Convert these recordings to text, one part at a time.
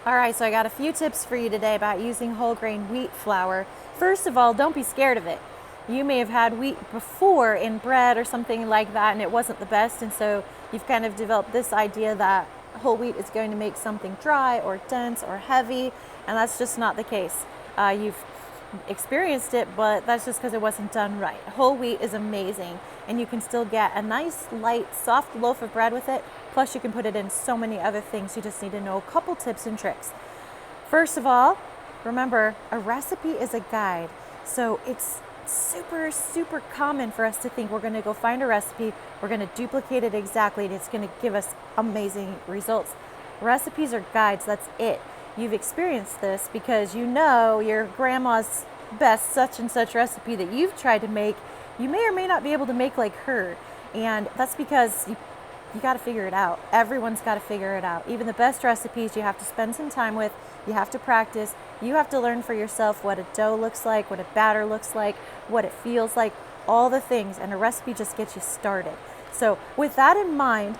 All right, so I got a few tips for you today about using whole grain wheat flour. First of all, don't be scared of it. You may have had wheat before in bread or something like that and it wasn't the best, and so you've kind of developed this idea that whole wheat is going to make something dry or dense or heavy, and that's just not the case. You've experienced it, but that's just because it wasn't done right. Whole wheat is amazing, and you can still get a nice, light, soft loaf of bread with it. Plus, you can put it in so many other things. You just need to know a couple tips and tricks. First of all, remember, a recipe is a guide. So it's super common for us to think we're going to go find a recipe, we're going to duplicate it exactly, and it's going to give us amazing results. Recipes are guides, that's it. You've experienced this because you know your grandma's best such and such recipe that you've tried to make, you may or may not be able to make like her. And that's because you got to figure it out. Everyone's got to figure it out. Even the best recipes you have to spend some time with, you have to practice, you have to learn for yourself what a dough looks like, what a batter looks like, what it feels like, all the things, and a recipe just gets you started. So with that in mind,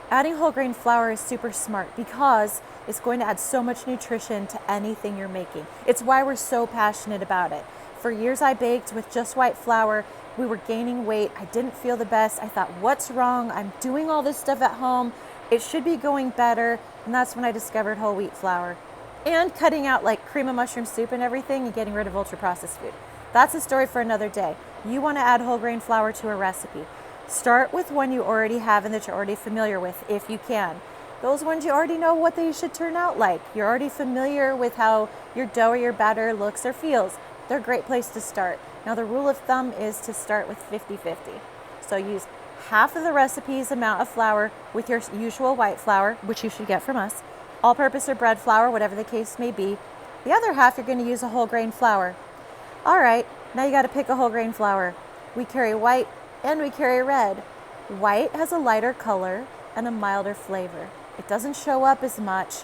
adding whole grain flour is super smart because it's going to add so much nutrition to anything you're making. It's why we're so passionate about it. For years I baked with just white flour. We were gaining weight. I didn't feel the best. I thought, what's wrong? I'm doing all this stuff at home. It should be going better. And that's when I discovered whole wheat flour. And cutting out like cream of mushroom soup and everything and getting rid of ultra processed food. That's a story for another day. You want to add whole grain flour to a recipe. Start with one you already have and that you're already familiar with if you can. Those ones you already know what they should turn out like. You're already familiar with how your dough or your batter looks or feels. They're a great place to start. Now the rule of thumb is to start with 50-50. So use half of the recipe's amount of flour with your usual white flour, which you should get from us, all-purpose or bread flour, whatever the case may be. The other half you're going to use a whole grain flour. All right, now you got to pick a whole grain flour. We carry white and we carry red. White has a lighter color and a milder flavor. It doesn't show up as much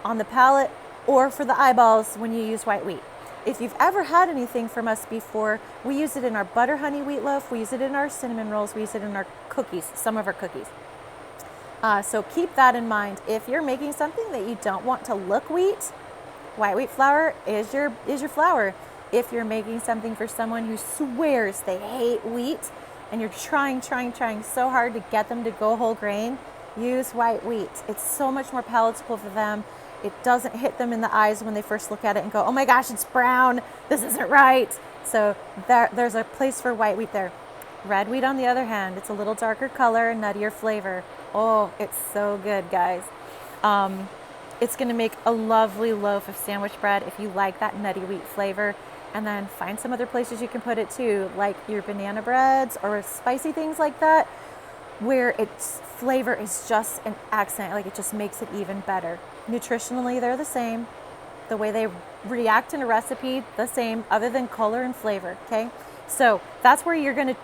on the palate or for the eyeballs when you use white wheat. If you've ever had anything from us before, we use it in our butter honey wheat loaf, we use it in our cinnamon rolls, we use it in our cookies, some of our cookies. So keep that in mind. If you're making something that you don't want to look wheat, white wheat flour is your flour. If you're making something for someone who swears they hate wheat and you're trying so hard to get them to go whole grain, use white wheat. It's so much more palatable for them. It doesn't hit them in the eyes when they first look at it and go, oh my gosh, it's brown. This isn't right. So there's a place for white wheat there. Red wheat, on the other hand, it's a little darker color and nuttier flavor. Oh, it's so good, guys. It's going to make a lovely loaf of sandwich bread if you like that nutty wheat flavor. And then find some other places you can put it too, like your banana breads or spicy things like that, where its flavor is just an accent, like it just makes it even better. Nutritionally, they're the same. The way they react in a recipe, the same, other than color and flavor, okay? So that's where you're gonna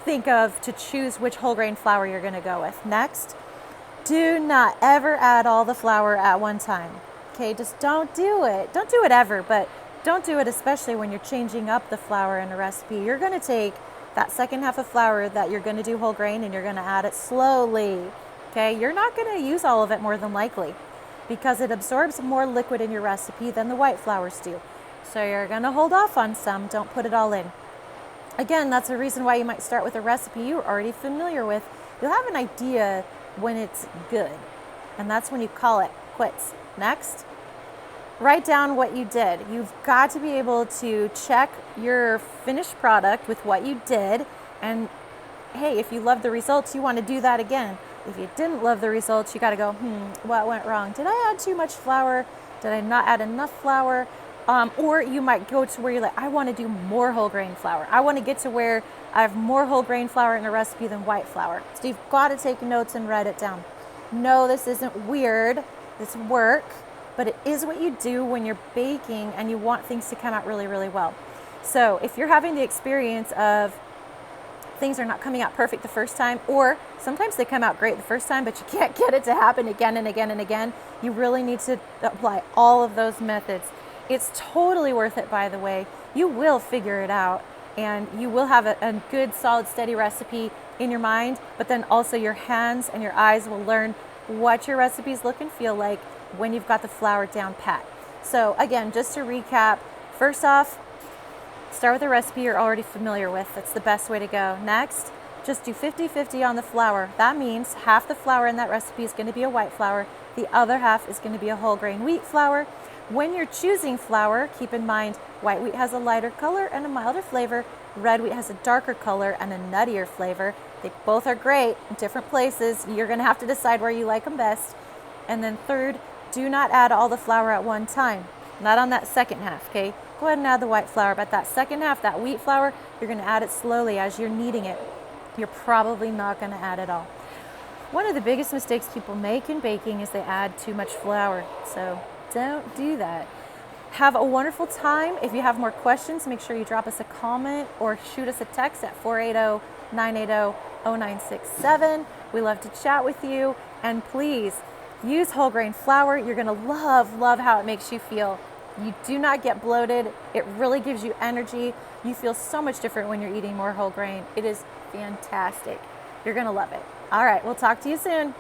think of to choose which whole grain flour you're gonna go with. Next, do not ever add all the flour at one time, okay? Just don't do it. Don't do it ever, but don't do it especially when you're changing up the flour in a recipe. You're gonna take that second half of flour that you're gonna do whole grain and you're gonna add it slowly, okay? You're not gonna use all of it more than likely because it absorbs more liquid in your recipe than the white flours do. So you're gonna hold off on some, don't put it all in. Again, that's a reason why you might start with a recipe you're already familiar with. You'll have an idea when it's good, and that's when you call it quits. Next, write down what you did. You've got to be able to check your finished product with what you did, and hey, if you love the results, you want to do that again. If you didn't love the results, you got to go, what went wrong? Did I add too much flour? Did I not add enough flour? Or you might go to where you're like, I want to do more whole grain flour. I want to get to where I have more whole grain flour in a recipe than white flour. So you've got to take notes and write it down. No, this isn't weird. It's work, but it is what you do when you're baking and you want things to come out really, really well. So if you're having the experience of things are not coming out perfect the first time, or sometimes they come out great the first time, but you can't get it to happen again and again and again, you really need to apply all of those methods. It's totally worth it, by the way. You will figure it out, and you will have a good, solid, steady recipe in your mind, but then also your hands and your eyes will learn what your recipes look and feel like, when you've got the flour down pat. So again, just to recap, first off, start with a recipe you're already familiar with. That's the best way to go. Next, just do 50-50 on the flour. That means half the flour in that recipe is going to be a white flour. The other half is going to be a whole grain wheat flour. When you're choosing flour, keep in mind white wheat has a lighter color and a milder flavor. Red wheat has a darker color and a nuttier flavor. They both are great in different places. You're going to have to decide where you like them best. And then third, do not add all the flour at one time. Not on that second half, okay? Go ahead and add the white flour, but that second half, that wheat flour, you're going to add it slowly as you're kneading it. You're probably not going to add it all. One of the biggest mistakes people make in baking is they add too much flour. So don't do that. Have a wonderful time. If you have more questions, make sure you drop us a comment or shoot us a text at 480-980-0967. We love to chat with you. And please use whole grain flour. You're going to love how it makes you feel. You do not get bloated. It really gives you energy. You feel so much different when you're eating more whole grain. It is fantastic. You're going to love it. All right, we'll talk to you soon.